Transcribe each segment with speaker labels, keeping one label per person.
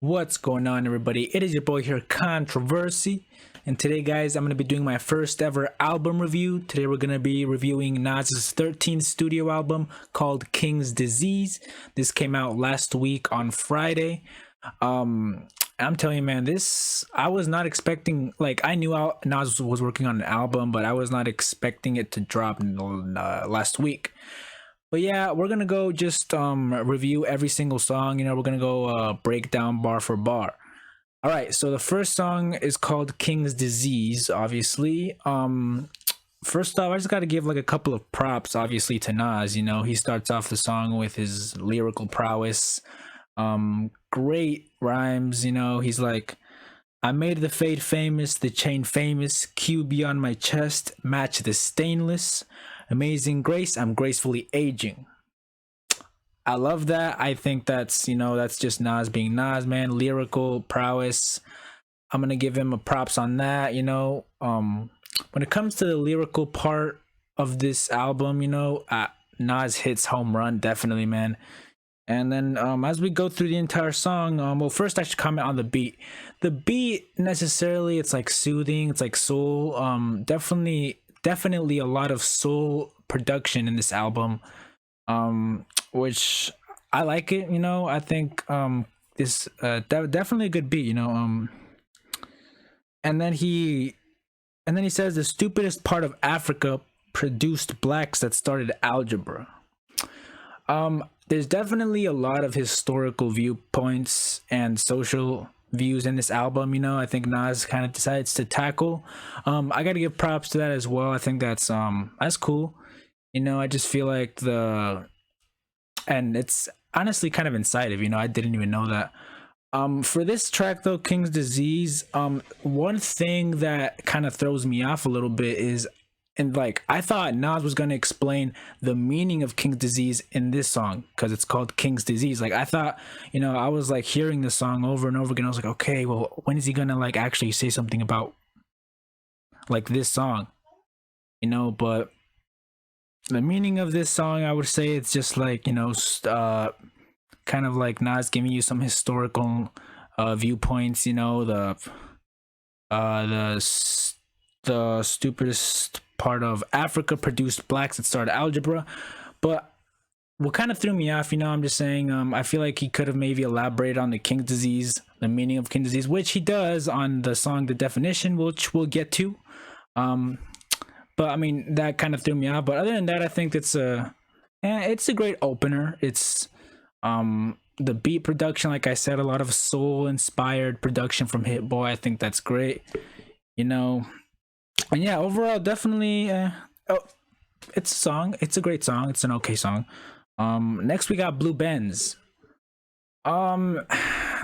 Speaker 1: What's going on, everybody? It is your boy here, Controversy, and today, guys, I'm going to be doing my first ever album review. Today we're going to be reviewing Nas's 13th studio album called King's Disease. This came out last week on Friday. I'm telling you, man, this I was not expecting. Like, I knew Nas was working on an album, but I was not expecting it to drop last week. But yeah, we're gonna go just review every single song. We're gonna go break down bar for bar. All right, so the first song is called King's Disease, obviously. First off, I just got to give like a couple of props, obviously, to Nas. He starts off the song with his lyrical prowess. Great rhymes. He's like, I made the fade famous, the chain famous, QB on my chest, match the stainless. Amazing grace, I'm gracefully aging. I love that. I think that's just Nas being Nas, man. Lyrical prowess. I'm gonna give him a props on that. When it comes to the lyrical part of this album, Nas hits home run, definitely, man. And then as we go through the entire song, well, first I should comment on the beat. The beat necessarily, it's like soothing, it's like soul. Definitely a lot of soul production in this album, which I like it. I think this definitely a good beat. And then he says the stupidest part of Africa produced blacks that started algebra. There's definitely a lot of historical viewpoints and social views in this album. I think Nas kind of decides to tackle. I gotta give props to that as well. I think that's cool. I just feel like and it's honestly kind of incisive. I didn't even know that. For this track though, King's Disease, one thing that kind of throws me off a little bit is, and like, I thought Nas was going to explain the meaning of King's Disease in this song because it's called King's Disease. Like, I thought, I was like hearing the song over and over again. I was like, okay, well, when is he going to like actually say something about like this song? But the meaning of this song, I would say it's just like, kind of like Nas giving you some historical viewpoints, the stupidest part of Africa produced blacks that started algebra. But what kind of threw me off, I'm just saying, I feel like he could have maybe elaborated on the King's Disease, the meaning of King's Disease, which he does on the song The Definition, which we'll get to. But I mean, that kind of threw me off. But other than that, I think it's a great opener. It's the beat production, like I said, a lot of soul inspired production from Hit-Boy. I think that's great. And yeah, overall, definitely, it's a song. It's a great song. It's an okay song. Next we got Blue Benz.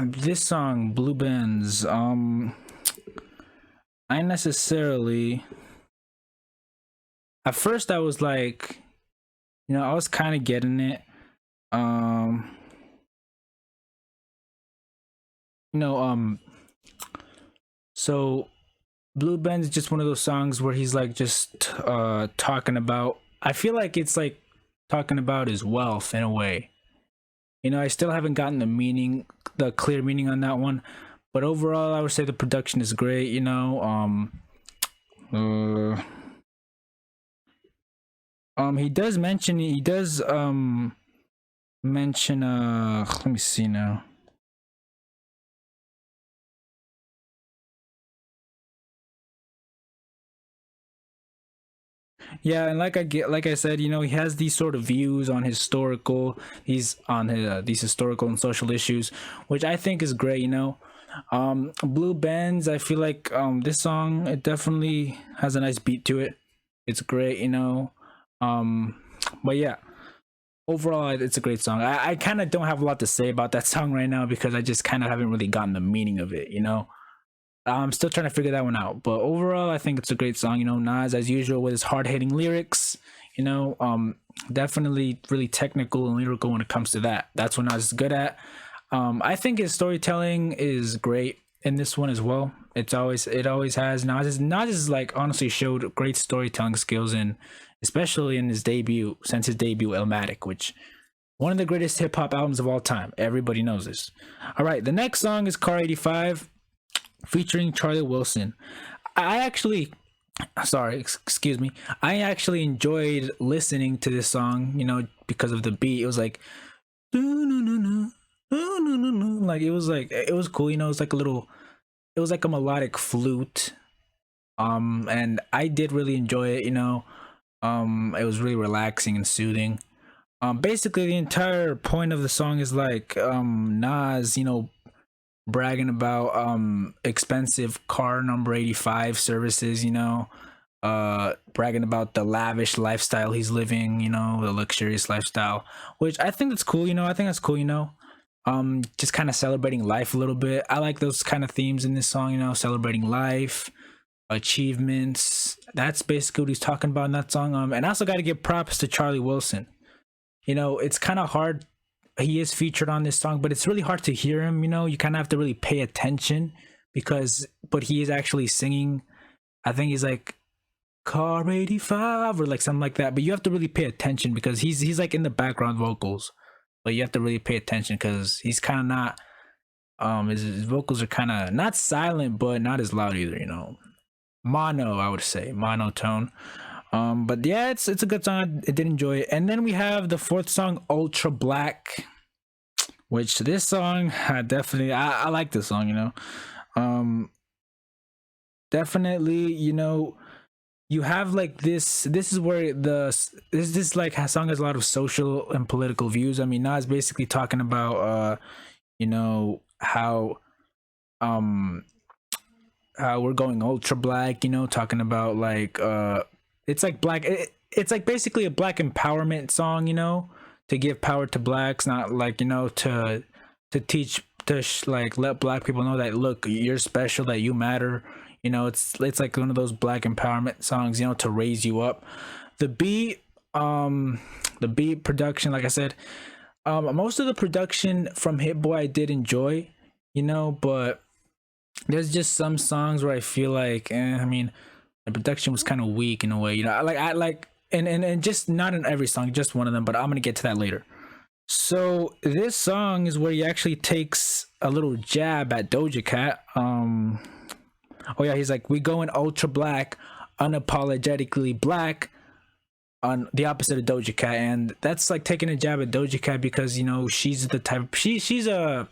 Speaker 1: This song, Blue Benz. I necessarily. At first, I was like, I was kind of getting it. So Blue Benz is just one of those songs where he's like just talking about, I feel like it's like talking about his wealth in a way. I still haven't gotten the clear meaning on that one, but overall I would say the production is great. He does mention let me see now. Yeah, and like I said, he has these sort of views on these historical and social issues, which I think is great. Blue Benz, I feel like this song, it definitely has a nice beat to it. It's great. But yeah, overall it's a great song. I kind of don't have a lot to say about that song right now because I just kind of haven't really gotten the meaning of it. I'm still trying to figure that one out, but overall I think it's a great song. Nas, as usual, with his hard-hitting lyrics, definitely really technical and lyrical when it comes to that. That's what Nas is good at. I think his storytelling is great in this one as well. It always has. Nas is like honestly showed great storytelling skills, in especially in his debut, since his debut Illmatic, which One of the greatest hip hop albums of all time. Everybody knows this. All right, the next song is Car 85 featuring Charlie Wilson. I actually, sorry, excuse me. I actually enjoyed listening to this song, because of the beat. It was like, like it was cool, it was like a little, it was like a melodic flute. And I did really enjoy it, it was really relaxing and soothing. Basically the entire point of the song is like Nas, bragging about expensive car number 85 services, bragging about the lavish lifestyle he's living, the luxurious lifestyle, which I think that's cool. I think that's cool. Just kind of celebrating life a little bit. I like those kind of themes in this song, celebrating life, achievements. That's basically what he's talking about in that song. And I also got to give props to Charlie Wilson. It's kind of hard. He is featured on this song, but it's really hard to hear him. You kind of have to really pay attention but he is actually singing. I think he's like car 85 or like something like that, but you have to really pay attention because he's like in the background vocals, but you have to really pay attention because he's kind of not his vocals are kind of not silent but not as loud either, mono, I would say monotone. But yeah, it's a good song. I did enjoy it. And then we have the fourth song, Ultra Black, which this song I like this song, definitely, you have like this is where this like song has a lot of social and political views. I mean, Nas basically talking about how we're going ultra black, talking about like it's like black, it's like basically a black empowerment song, to give power to blacks, not like, to teach, like let black people know that look, you're special, that you matter. It's like one of those black empowerment songs, to raise you up. The beat production, like I said, most of the production from Hit-Boy I did enjoy, but there's just some songs where I feel like I mean, the production was kind of weak in a way, I like and just not in every song, just one of them, but I'm gonna get to that later. So this song is where he actually takes a little jab at Doja Cat. Oh yeah, he's like, we going ultra black, unapologetically black, on the opposite of Doja Cat, and that's like taking a jab at Doja Cat because she's the type, she's a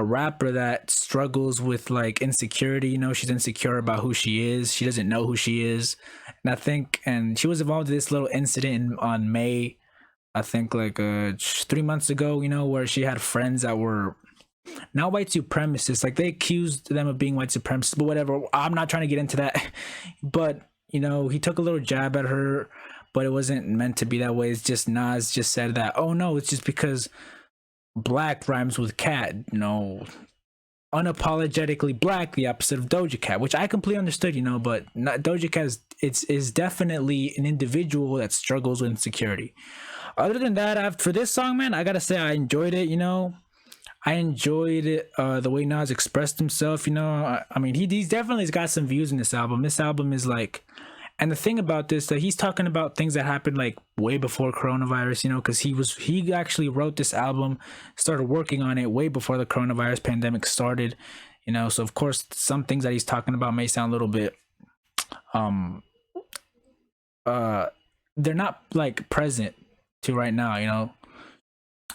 Speaker 1: rapper that struggles with like insecurity. She's insecure about who she is. She doesn't know who she is, and she was involved in this little incident on May, I think like 3 months ago, where she had friends that were not white supremacists. Like they accused them of being white supremacists, but whatever, I'm not trying to get into that. But he took a little jab at her, but it wasn't meant to be that way. It's just Nas just said that, oh no, it's just because black rhymes with cat, unapologetically black, the opposite of Doja Cat, which I completely understood, but not, Doja Cat is definitely an individual that struggles with insecurity. Other than that, for this song, man, I gotta say I enjoyed it. I enjoyed it, the way Nas expressed himself. I mean, he's definitely got some views in this album. This album is like, and the thing about this, that he's talking about things that happened like way before coronavirus, because he actually wrote this album, started working on it way before the coronavirus pandemic started, so of course some things that he's talking about may sound a little bit they're not like present to right now.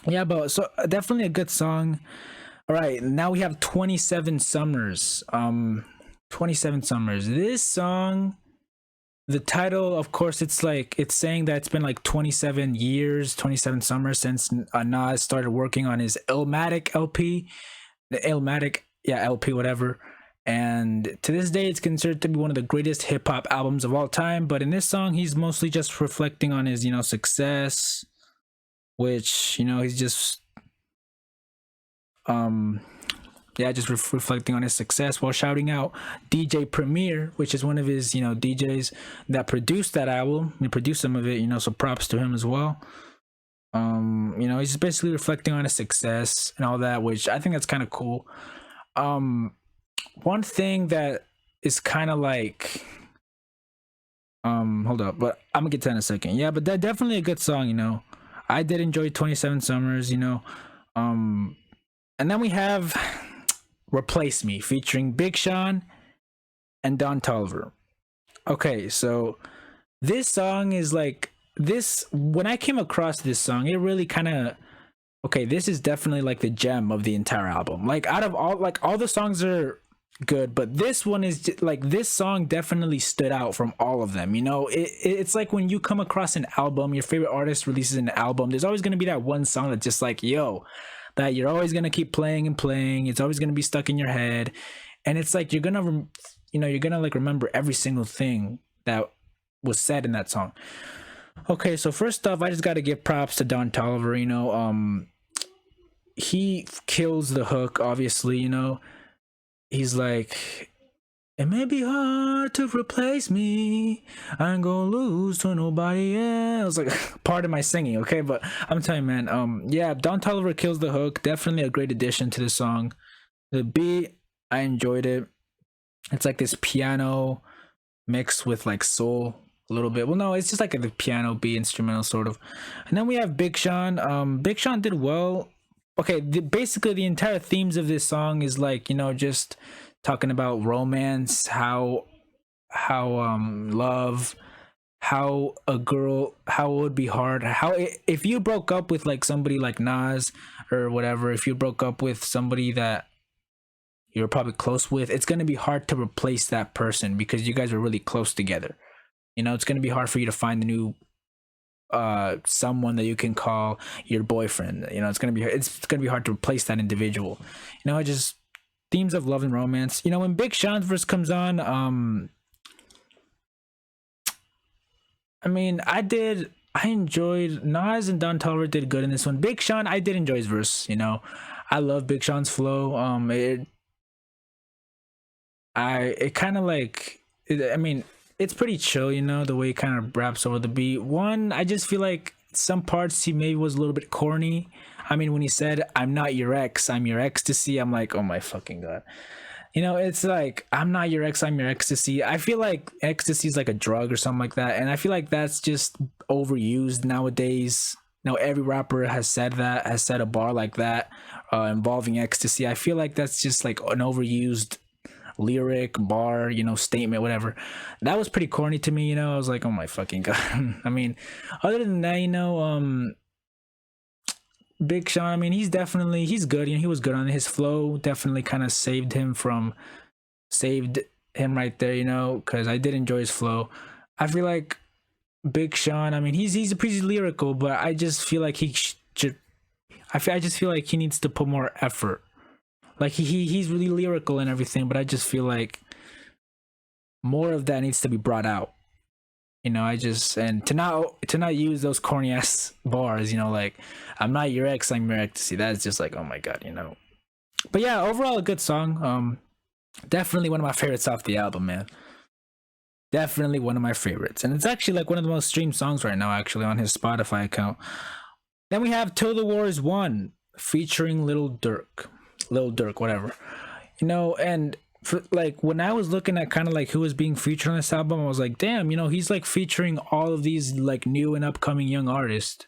Speaker 1: Yeah, but so definitely a good song. All right, now we have 27 Summers. 27 Summers. This song, the title, of course, it's saying that it's been like 27 years, 27 summers since Nas started working on his Illmatic LP, the Illmatic, LP, whatever. And to this day, it's considered to be one of the greatest hip hop albums of all time. But in this song, he's mostly just reflecting on his, success, which, he's just, just reflecting on his success while shouting out DJ Premier, which is one of his, DJs that produced that album. He produced some of it, so props to him as well. He's just basically reflecting on his success and all that, which I think that's kind of cool. One thing that is kind of like, hold up, but I'm gonna get to that in a second. Yeah, but that definitely a good song, I did enjoy 27 Summers, you know. Um, and then we have Replace Me featuring Big Sean and Don Toliver. Okay, so this song is like this when I came across this song, it really kind of okay, this is definitely like the gem of the entire album. Like out of all the songs are good, but this one is like this song definitely stood out from all of them. You know, it's like when you come across an album, your favorite artist releases an album, there's always going to be that one song that's just like, yo, that you're always going to keep playing and playing. It's always going to be stuck in your head. And it's like you're going to you're going to like remember every single thing that was said in that song. Okay, so first off, I just got to give props to Don Toliver, you know. He kills the hook, obviously, you know. He's like, it may be hard to replace me. I ain't gonna lose to nobody else. Like, part of my singing, okay? But I'm telling you, man, yeah, Don Toliver kills the hook. Definitely a great addition to the song. The beat, I enjoyed it. It's like this piano mixed with like soul a little bit. Well, no, it's just like the piano beat instrumental sort of. And then we have Big Sean. Big Sean did well. Okay, basically the entire themes of this song is like, you know, just talking about romance, how love, how a girl, how it would be hard, how if you broke up with like somebody like Nas or whatever, if you broke up with somebody that you're probably close with, it's going to be hard to replace that person because you guys are really close together. You know, it's going to be hard for you to find a new someone that you can call your boyfriend. You know, it's gonna be hard to replace that individual. You know, just themes of love and romance. You know, when Big Sean's verse comes on, I mean, I enjoyed Nas and Don Toliver did good in this one. Big Sean, I did enjoy his verse. You know, I love Big Sean's flow. It kind of like, I mean, it's pretty chill, you know, the way he kind of raps over the beat. One, I just feel like some parts he maybe was a little bit corny. I mean, when he said, I'm not your ex, I'm your ecstasy, I'm like, oh my fucking God. You know, it's like, I'm not your ex, I'm your ecstasy. I feel like ecstasy is like a drug or something like that. And I feel like that's just overused nowadays. You know, every rapper has said that, has said a bar like that involving ecstasy. I feel like that's just like an overused lyric, bar, you know, statement, whatever. That was pretty corny to me, you know. I was like, oh my fucking God. I mean, other than that, you know, Big Sean, I mean, he's good. You know, he was good on it. His flow definitely kind of saved him right there, you know, because I did enjoy his flow. I feel like Big Sean, I mean, he's pretty lyrical, but I just feel like I just feel like he needs to put more effort. Like he's really lyrical and everything, but I just feel like more of that needs to be brought out. You know, and to not use those corny ass bars, you know, like I'm not your ex, I'm your ecstasy. That's just like, oh my God, you know. But yeah, overall a good song. Definitely one of my favorites off the album, man. Definitely one of my favorites. And it's actually like one of the most streamed songs right now, actually, on his Spotify account. Then we have Till the War Is Won featuring Lil Durk, whatever, you know. And for like when I was looking at kind of like who was being featured on this album, I was like, damn, you know, he's like featuring all of these like new and upcoming young artists,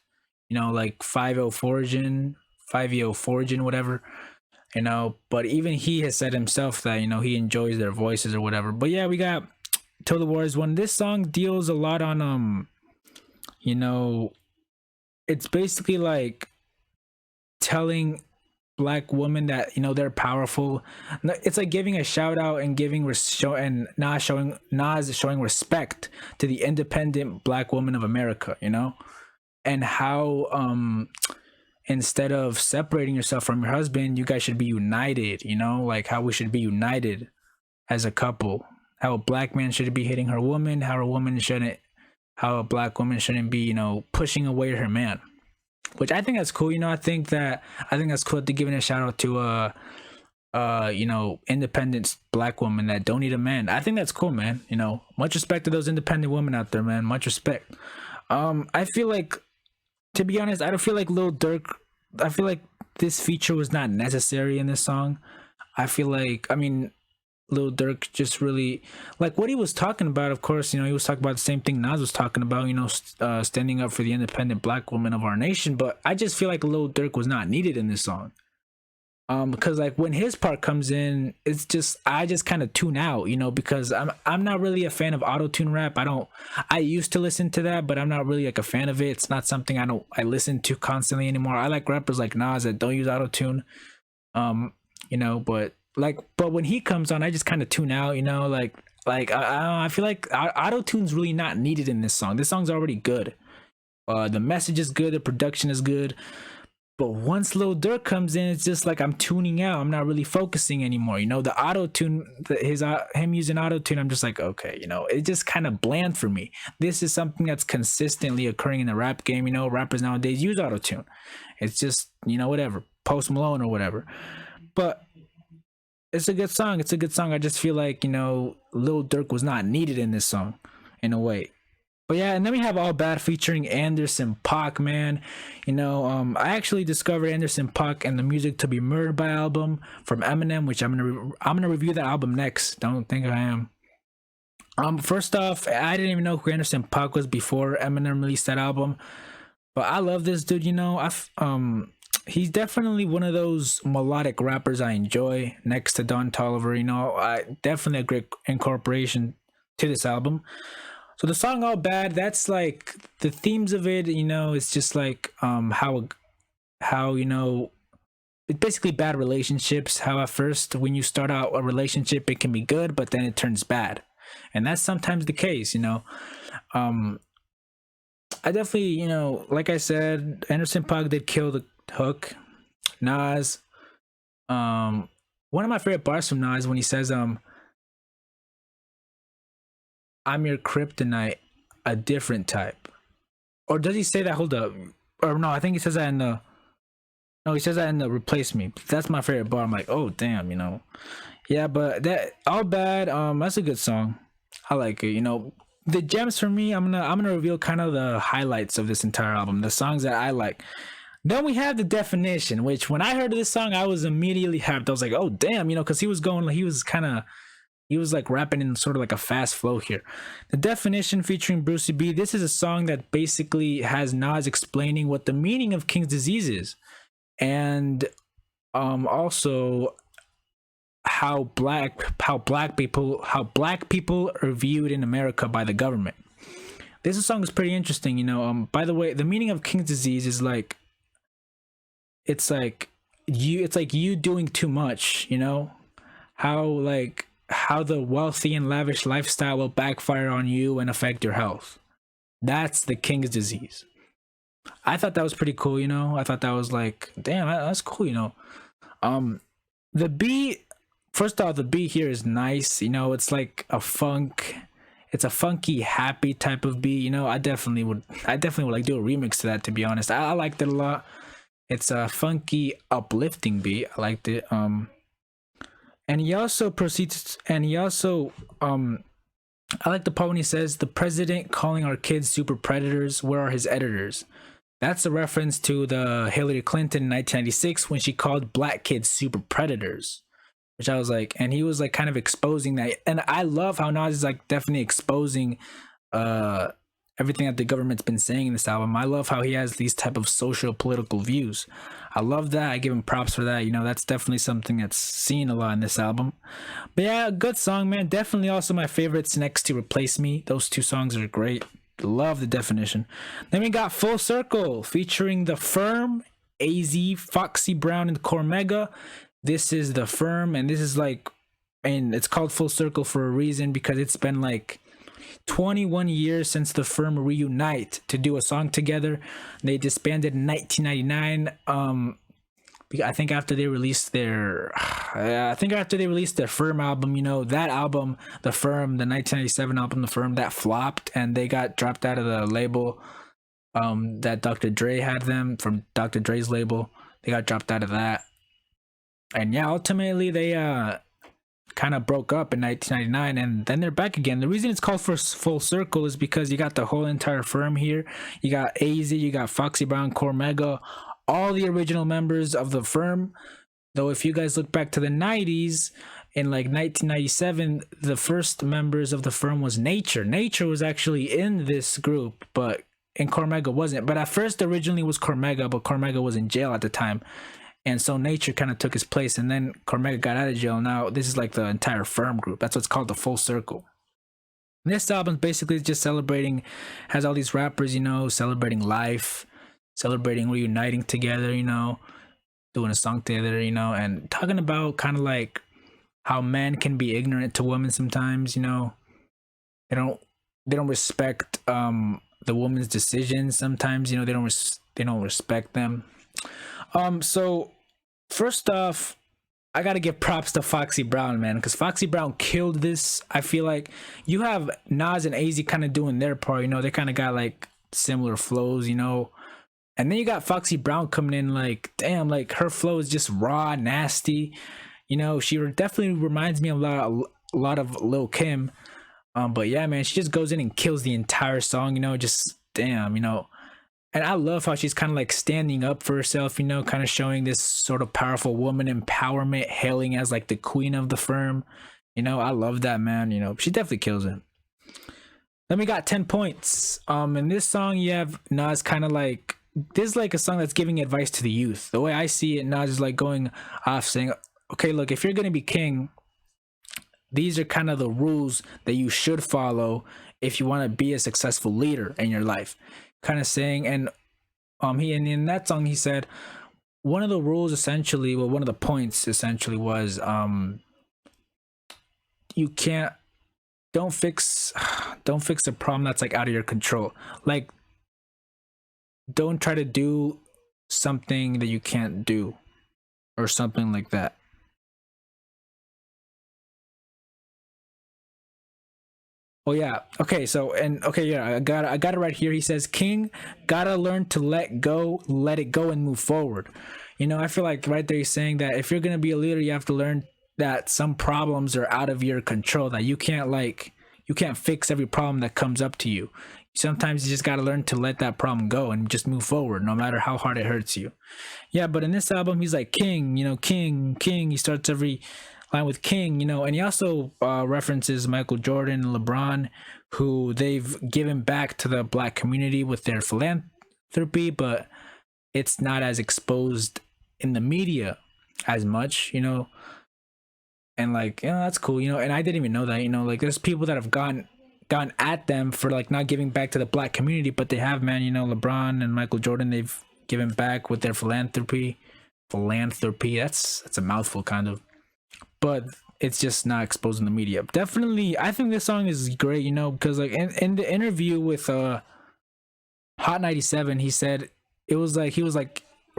Speaker 1: you know, like 5 Fortune, whatever, you know. But even he has said himself that, you know, he enjoys their voices or whatever. But yeah, we got Till the War Is Won. This song deals a lot on you know, it's basically like telling Black women that, you know, they're powerful. It's like giving a shout out and Nas showing respect to the independent Black woman of America, you know, and how instead of separating yourself from your husband, you guys should be united, you know, like how we should be united as a couple, how a Black man shouldn't be hitting her woman, how a Black woman shouldn't be, you know, pushing away her man. Which I think that's cool, you know. I think that's cool to giving a shout out to you know, independent Black women that don't need a man. I think that's cool, man. You know, much respect to those independent women out there, man. Much respect. I feel like, to be honest, I don't feel like Lil Durk. I feel like this feature was not necessary in this song. I feel like, I mean, Lil Durk just really like what he was talking about. Of course, he was talking about the same thing Nas was talking about, standing up for the independent black woman of our nation. But I just feel like Lil Durk was not needed in this song. Because like when his part comes in, it's just I just kind of tune out, because I'm not really a fan of auto-tune rap. I used to listen to that, but I'm not really like a fan of it. It's not something I listen to constantly anymore. I like rappers like Nas that don't use auto-tune. But when he comes on, I just kind of tune out, I feel like auto-tune's really not needed in this song. This song's already good. The message is good, the production is good. But once Lil Durk comes in, it's just like I'm tuning out. I'm not really focusing anymore. The auto tune, him using auto tune, I'm just like, okay, it's just kind of bland for me. This is something that's consistently occurring in the rap game. Rappers nowadays use auto tune. It's just whatever, Post Malone or whatever. But it's a good song. It's a good song. I just feel like Lil Durk was not needed in this song, in a way. But yeah, and then we have All Bad featuring Anderson .Paak, man. I actually discovered Anderson .Paak and the Music to Be Murdered by album from Eminem, which I'm gonna review that album next. Don't think I am. First off, I didn't even know who Anderson .Paak was before Eminem released that album, but I love this dude. He's definitely one of those melodic rappers I enjoy next to Don Toliver. I definitely a great incorporation to this album. So the song All Bad, that's like the themes of it, it's just like how it's basically bad relationships, how at first when you start out a relationship it can be good, but then it turns bad. And that's sometimes the case, I definitely, like I said, Anderson .Paak did kill the hook. Nas, one of my favorite bars from Nas when he says I'm your kryptonite, a different type. Or does he say that? Hold up. Or no, I think he says that in the... No, he says that in the Replace Me. That's my favorite bar. I'm like, oh, damn, Yeah, but that All Bad, that's a good song. I like it, The gems for me, I'm gonna reveal kind of the highlights of this entire album, the songs that I like. Then we have The Definition, which when I heard of this song, I was immediately hyped. I was like, oh, damn, because he was like rapping in sort of like a fast flow here. The Definition featuring Brucey B. This is a song that basically has Nas explaining what the meaning of King's Disease is, and also how black people are viewed in America by the government. This song is pretty interesting. By the way, the meaning of King's Disease is like it's like you doing too much. How the wealthy and lavish lifestyle will backfire on you and affect your health. That's the King's Disease. I thought that was pretty cool, I thought that was like, damn, that's cool, The beat, first off, the beat here is nice, it's like it's a funky, happy type of beat, I definitely would like do a remix to that, to be honest. I liked it a lot. It's a funky, uplifting beat. I liked it. And he also proceeds, I like the part when he says, the president calling our kids super predators, where are his editors? That's a reference to the Hillary Clinton in 1996 when she called black kids super predators, which I was like, and he was like kind of exposing that. And I love how Nas is like definitely exposing everything that the government's been saying in this album. I love how he has these type of social political views. I love that. I give him props for that. That's definitely something that's seen a lot in this album. But yeah, good song, man. Definitely also my favorites next to Replace Me. Those two songs are great. Love The Definition. Then we got Full Circle featuring The Firm, AZ, Foxy Brown, and Cormega. This is The Firm, and this is like, and it's called Full Circle for a reason, because it's been like 21 years since The Firm reunite to do a song together. They disbanded in 1999. I think after they released their Firm album, that album, The Firm, the 1997 album, The Firm, that flopped, and they got dropped out of the label that Dr. Dre had them from Dr. Dre's label. They got dropped out of that, and yeah, ultimately they kind of broke up in 1999, and then they're back again. The reason it's called Full Circle is because you got the whole entire Firm here. You got AZ, you got Foxy Brown, Cormega, all the original members of The Firm. Though if you guys look back to the 90s, in like 1997, the first members of the firm was Nature. Nature was actually in this group, but and Cormega wasn't. But at first, originally was Cormega, but Cormega was in jail at the time, and so Nature kind of took his place. And then Cormega got out of jail. Now this is like the entire firm group. That's what's called the Full Circle. This album basically is just celebrating, has all these rappers, you know, celebrating life, celebrating reuniting together, you know, doing a song together, you know, and talking about kind of like how men can be ignorant to women sometimes, you know. They don't respect the woman's decisions sometimes, you know. They don't respect them. So first off, I gotta give props to Foxy Brown, man, because Foxy Brown killed this. I feel like you have Nas and AZ kind of doing their part, you know. They kind of got like similar flows, you know, and then you got Foxy Brown coming in like, damn, like her flow is just raw, nasty, you know. She definitely reminds me a lot of Lil Kim. But yeah, man, she just goes in and kills the entire song, you know. Just damn, you know. And I love how she's kind of like standing up for herself, you know, kind of showing this sort of powerful woman empowerment, hailing as like the queen of the firm. You know, I love that, man. You know, she definitely kills it. Then we got 10 points. In this song, you have Nas kind of like, this is like a song that's giving advice to the youth. The way I see it, Nas is like going off saying, okay, look, if you're going to be king, these are kind of the rules that you should follow if you want to be a successful leader in your life. Kind of saying, and he, and in that song he said one of the rules essentially, well, one of the points essentially was you can't, don't fix a problem that's like out of your control. Like, don't try to do something that you can't do, or something like that. Oh yeah. Okay. So, and okay, yeah, I got it right here. He says, "King gotta learn to let it go, and move forward." You know, I feel like right there he's saying that if you're gonna be a leader, you have to learn that some problems are out of your control. That you can't fix every problem that comes up to you. Sometimes you just gotta learn to let that problem go and just move forward, no matter how hard it hurts you. Yeah, but in this album, he's like king. You know, king, king. He starts every line with king, you know, and he also references Michael Jordan and LeBron, who they've given back to the black community with their philanthropy, but it's not as exposed in the media as much, you know. And like, yeah, that's cool, you know. And I didn't even know that, you know, like there's people that have gone at them for like not giving back to the black community, but they have, man. You know, LeBron and Michael Jordan, they've given back with their philanthropy. That's a mouthful, kind of, but it's just not exposed in the media. Definitely, I think this song is great, you know, because like in the interview with Hot 97, he said he was like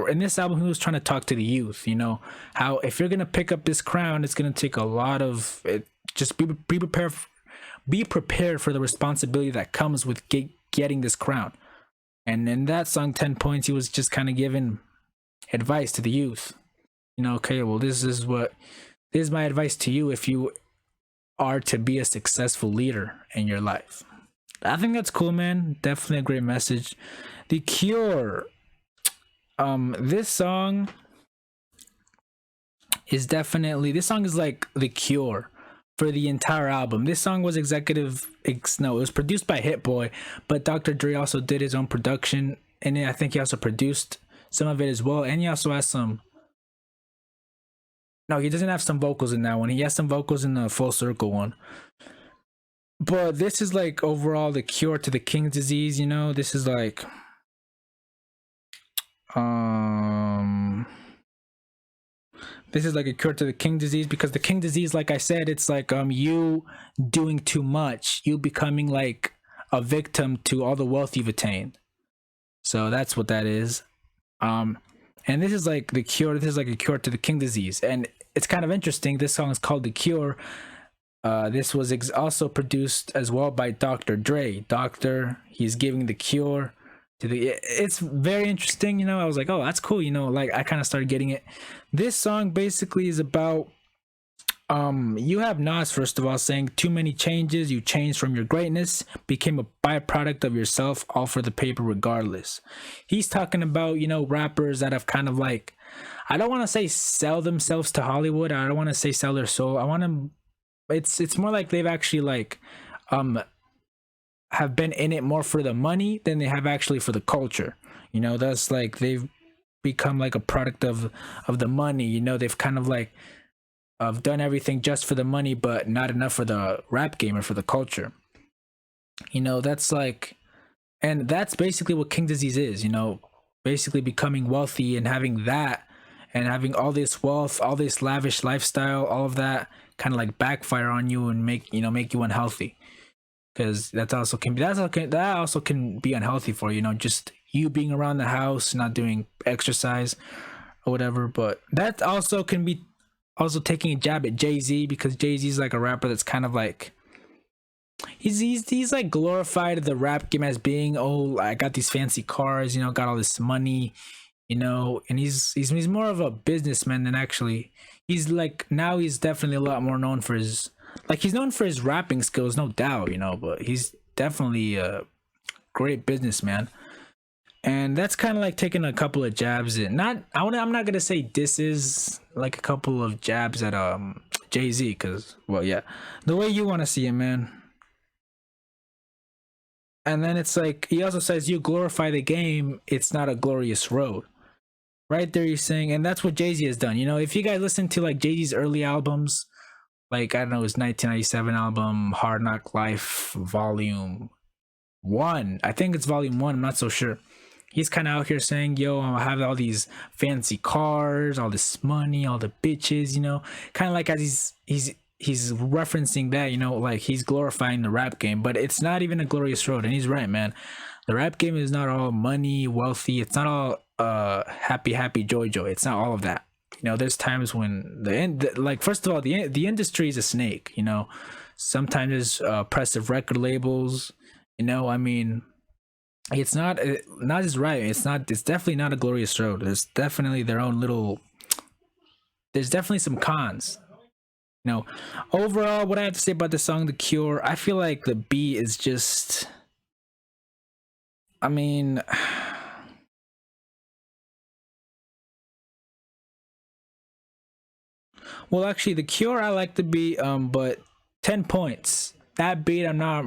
Speaker 1: in this album he was trying to talk to the youth, you know, how if you're gonna pick up this crown, it's gonna take a lot of it. Just be prepared for the responsibility that comes with getting this crown. And in that song 10 points, he was just kind of giving advice to the youth, you know. Okay, well, this is my advice to you if you are to be a successful leader in your life. I think that's cool, man. Definitely a great message. The Cure. This song is like the Cure for the entire album. This song was it was produced by Hit-Boy, but Dr. Dre also did his own production, and I think he also produced some of it as well. And he also has some. No, he doesn't have some vocals in that one. He has some vocals in the Full Circle one. But this is like overall the cure to the King's disease, you know. This is like this is like a cure to the King disease, because the King disease, like I said, it's like you doing too much, you becoming like a victim to all the wealth you've attained. So that's what that is. And this is like the cure. This is like a cure to the King disease, and it's kind of interesting. This song is called "The Cure." This was also produced as well by Dr. Dre. He's giving the cure to the. It's very interesting, you know. I was like, oh, that's cool, you know. Like I kind of started getting it. This song basically is about. You have Nas, first of all, saying too many changes. You changed from your greatness, became a byproduct of yourself, all for the paper regardless. He's talking about, you know, rappers that have kind of like, I don't want to say sell themselves to Hollywood. I don't want to say sell their soul. I want to. It's more like they've actually like um have been in it more for the money than they have actually for the culture. You know, that's like they've become like a product of the money. You know, they've kind of like of done everything just for the money, but not enough for the rap game or for the culture. You know, that's like, and that's basically what King-Disease is. You know, basically becoming wealthy and having that, and having all this wealth, all this lavish lifestyle, all of that kind of like backfire on you and make you unhealthy, because that also can be unhealthy for you know, just you being around the house not doing exercise or whatever. But that also can be also taking a jab at Jay-Z, because Jay-Z is like a rapper that's kind of like he's like glorified the rap game as being, oh, I got these fancy cars, you know, got all this money, you know, and he's more of a businessman than actually. He's like, now he's definitely a lot more known for his, like, he's known for his rapping skills, no doubt, you know, but he's definitely a great businessman. And that's kind of like taking a couple of jabs at, I'm not gonna say this is like a couple of jabs at Jay-Z, because, well, yeah, the way you want to see it, man. And then it's like he also says, you glorify the game, it's not a glorious road. Right there he's saying, and that's what Jay-Z has done. You know, if you guys listen to like Jay-Z's early albums, like, I don't know, his 1997 album Hard Knock Life Volume 1, I think it's Volume 1, I'm not so sure. He's kind of out here saying, yo, I have all these fancy cars, all this money, all the bitches, you know, kind of like as he's referencing that, you know, like he's glorifying the rap game, but it's not even a glorious road. And he's right, man. The rap game is not all money, wealthy. It's not all happy joy. It's not all of that. You know, there's times when like, first of all, the industry is a snake. You know, sometimes there's oppressive record labels. You know, I mean, it's not just right. It's definitely not a glorious road. There's definitely there's definitely some cons. You know, overall, what I have to say about the song "The Cure," I feel like the beat is just, I mean, well, actually, The Cure, I like the beat, but 10 points. That beat, I'm not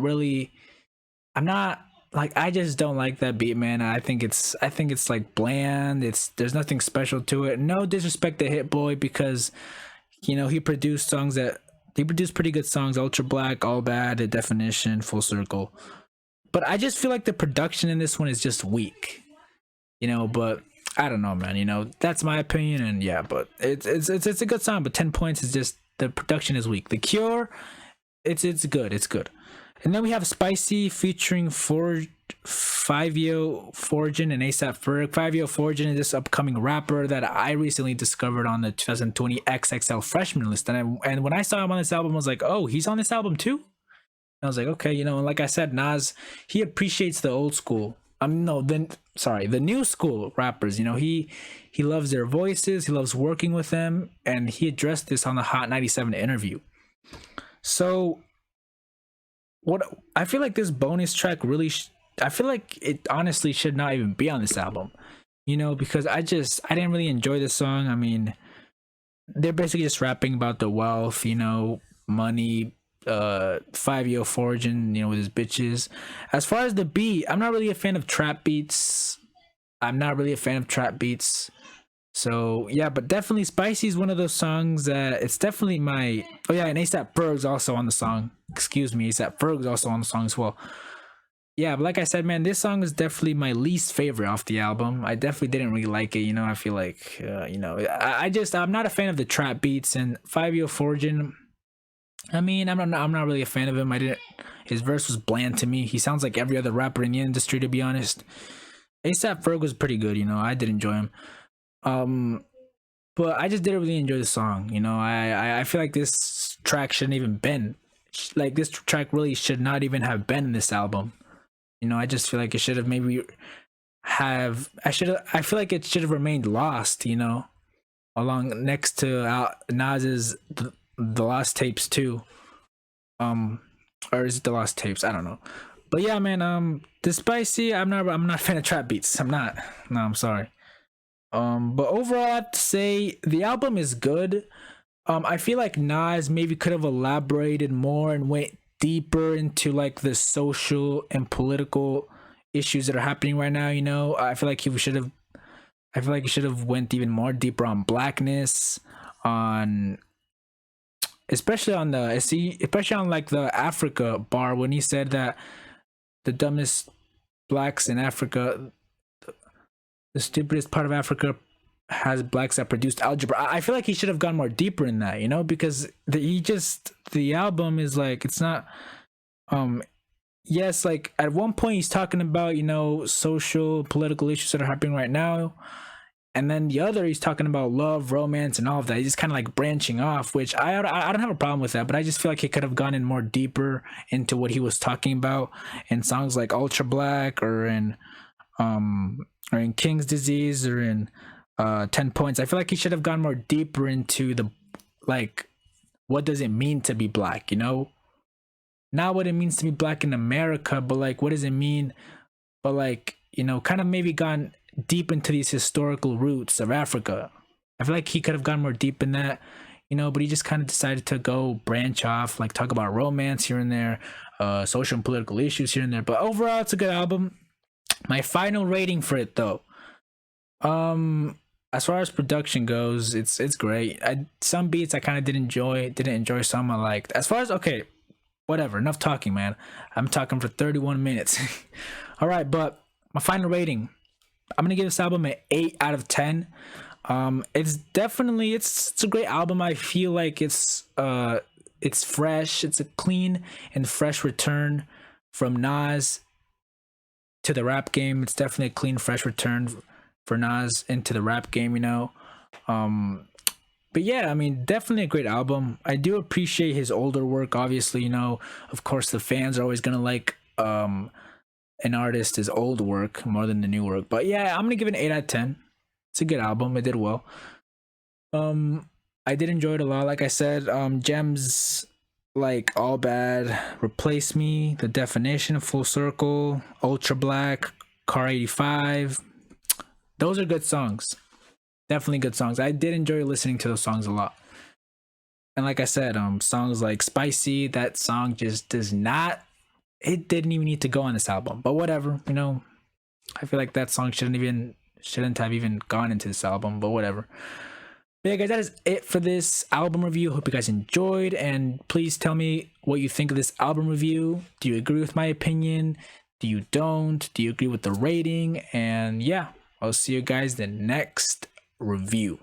Speaker 1: like, I just don't like that beat, man. I think it's like bland. There's nothing special to it. No disrespect to Hit Boy, because you know, he produced pretty good songs, Ultra Black, All Bad, The Definition, Full Circle. But I just feel like the production in this one is just weak. You know, but I don't know, man. You know, that's my opinion, and yeah, but it's a good song, but 10 points is just, the production is weak. The Cure, it's good. It's good. And then we have Spicy featuring Fivio Forgin and ASAP Ferg. Fivio Forgin is this upcoming rapper that I recently discovered on the 2020 XXL freshman list. And when I saw him on this album, I was like, oh, he's on this album too? And I was like, okay, you know, and like I said, Nas, he appreciates the old school. The new school rappers. You know, he loves their voices, he loves working with them, and he addressed this on the Hot 97 interview. So what I feel like this bonus track really I feel like it honestly should not even be on this album, you know, because I didn't really enjoy this song. I mean, they're basically just rapping about the wealth, you know, money, 5-year foraging, you know, with his bitches. As far as the beat, I'm not really a fan of trap beats. So yeah, but definitely Spicy is one of those songs that it's definitely my, oh yeah, and ASAP Ferg's also on the song. Excuse me, ASAP Ferg's also on the song as well. Yeah, but like I said, man, this song is definitely my least favorite off the album. I definitely didn't really like it. You know, I feel like, you know, I'm not a fan of the trap beats. And 5-year foraging, I mean, I'm not really a fan of him. His verse was bland to me. He sounds like every other rapper in the industry, to be honest. ASAP Ferg was pretty good, you know, I did enjoy him. But I just didn't really enjoy the song. You know, I feel like this track shouldn't even been, like, this track really should not even have been in this album. You know, I just feel like it should have I feel like it should have remained lost, you know, along next to Nas's the Lost Tapes too. Or is it the Lost Tapes? I don't know. But yeah, man, the Spicy, I'm not a fan of trap beats. I'm not. No, I'm sorry. But overall, I have to say the album is good. I feel like Nas maybe could have elaborated more and went deeper into like the social and political issues that are happening right now. You know, I feel like he should have. I feel like he should have went even more deeper on blackness, on especially on the especially on like the Africa bar when he said that the dumbest blacks in Africa, the stupidest part of Africa has blacks that produced algebra. I feel like he should have gone more deeper in that, you know, because the album is like it's not um yes, like at one point he's talking about, you know, social political issues that are happening right now, and then the other he's talking about love, romance, and all of that. He's just kind of like branching off, which I don't have a problem with that, but I just feel like he could have gone in more deeper into what he was talking about in songs like Ultra Black um or in King's Disease or in 10 Points. I feel like he should have gone more deeper into the like what does it mean to be black, you know? Not what it means to be black in America, but like what does it mean, but like, you know, kind of maybe gone deep into these historical roots of Africa. I feel like he could have gone more deep in that, you know, but he just kind of decided to go branch off, like talk about romance here and there, social and political issues here and there. But overall, it's a good album. My final rating for it though, as far as production goes, it's great. Some beats I kind of didn't enjoy. Some I liked. As far as okay, whatever. Enough talking, man. I'm talking for 31 minutes. All right, but my final rating, I'm gonna give this album an 8 out of 10. It's definitely it's a great album. I feel like it's fresh. It's a clean and fresh return from Nas to the rap game. It's definitely a clean, fresh return for Nas into the rap game, you know. But yeah, I mean, definitely a great album. I do appreciate his older work, obviously, you know. Of course, the fans are always gonna like an artist's old work more than the new work. But yeah, I'm gonna give it an 8 out of 10. It's a good album. It did well. I did enjoy it a lot. Like I said, gems like All Bad, Replace Me, The Definition, Full Circle, Ultra Black, Car 85. Those are good songs. Definitely good songs. I did enjoy listening to those songs a lot. And like I said, songs like Spicy, that song just does not, it didn't even need to go on this album. But whatever, you know, I feel like that song shouldn't have even gone into this album, but whatever. But yeah, guys, that is it for this album review. Hope you guys enjoyed, and please tell me what you think of this album review. Do you agree with my opinion? Do you don't? Do you agree with the rating? And yeah, I'll see you guys in the next review.